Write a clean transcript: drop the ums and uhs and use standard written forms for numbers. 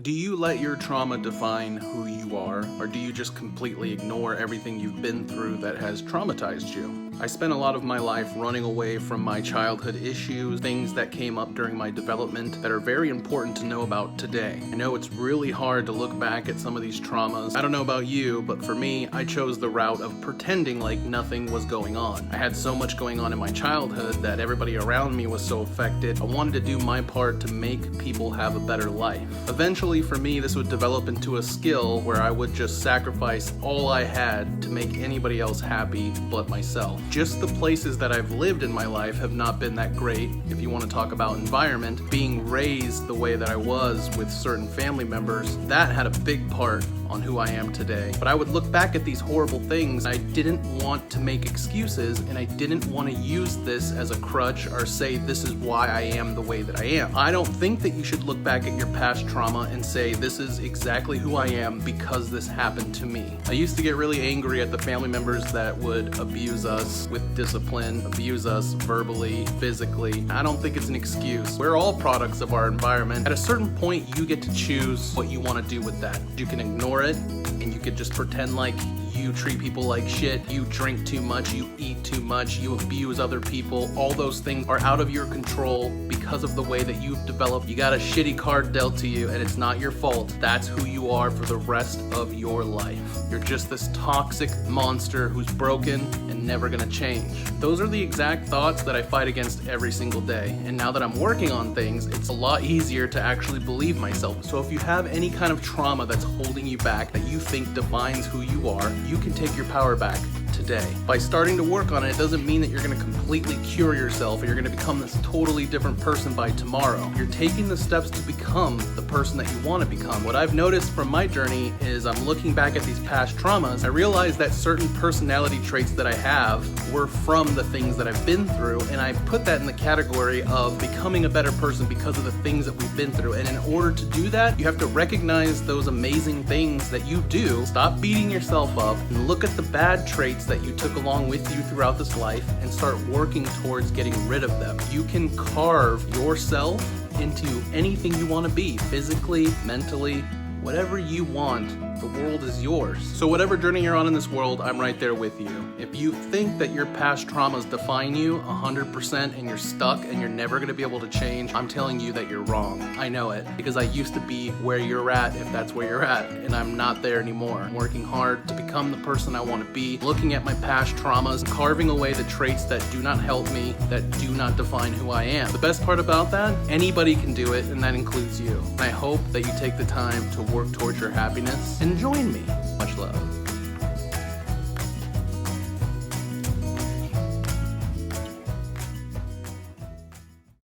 Do you let your trauma define who you are, or do you just completely ignore everything you've been through that has traumatized you? I spent a lot of my life running away from my childhood issues, things that came up during my development that are very important to know about today. I know it's really hard to look back at some of these traumas. I don't know about you, but for me, I chose the route of pretending like nothing was going on. I had so much going on in my childhood that everybody around me was so affected. I wanted to do my part to make people have a better life. Eventually, for me, this would develop into a skill where I would just sacrifice all I had to make anybody else happy but myself. Just the places that I've lived in my life have not been that great. If you want to talk about environment, being raised the way that I was with certain family members, that had a big part on who I am today. But I would look back at these horrible things. I didn't want to make excuses, and I didn't want to use this as a crutch or say this is why I am the way that I am. I don't think that you should look back at your past trauma and say this is exactly who I am because this happened to me. I used to get really angry at the family members that would abuse us with discipline, abuse us verbally, physically. I don't think it's an excuse. We're all products of our environment. At a certain point, you get to choose what you want to do with that. You can ignore it, and you could just pretend like you treat people like shit, you drink too much, you eat too much, you abuse other people. All those things are out of your control because of the way that you've developed. You got a shitty card dealt to you, and it's not your fault. That's who you are for the rest of your life. You're just this toxic monster who's broken and never gonna change. Those are the exact thoughts that I fight against every single day. And now that I'm working on things, it's a lot easier to actually believe myself. So if you have any kind of trauma that's holding you back, that you think defines who you are, you can take your power back today. By starting to work on it, it doesn't mean that you're going to completely cure yourself or you're going to become this totally different person by tomorrow. You're taking the steps to become the person that you want to become. What I've noticed from my journey is I'm looking back at these past traumas. I realize that certain personality traits that I have were from the things that I've been through, and I put that in the category of becoming a better person because of the things that we've been through. And in order to do that, you have to recognize those amazing things that you do, stop beating yourself up, and look at the bad traits that you took along with you throughout this life and start working towards getting rid of them. You can carve yourself into anything you want to be, physically, mentally, whatever you want. The world is yours. So whatever journey you're on in this world, I'm right there with you. If you think that your past traumas define you 100% and you're stuck and you're never gonna be able to change, I'm telling you that you're wrong. I know it, because I used to be where you're at, if that's where you're at, and I'm not there anymore. I'm working hard to become the person I want to be, looking at my past traumas, carving away the traits that do not help me, that do not define who I am. The best part about that, anybody can do it, and that includes you. And I hope that you take the time to work towards your happiness and join me. Much love.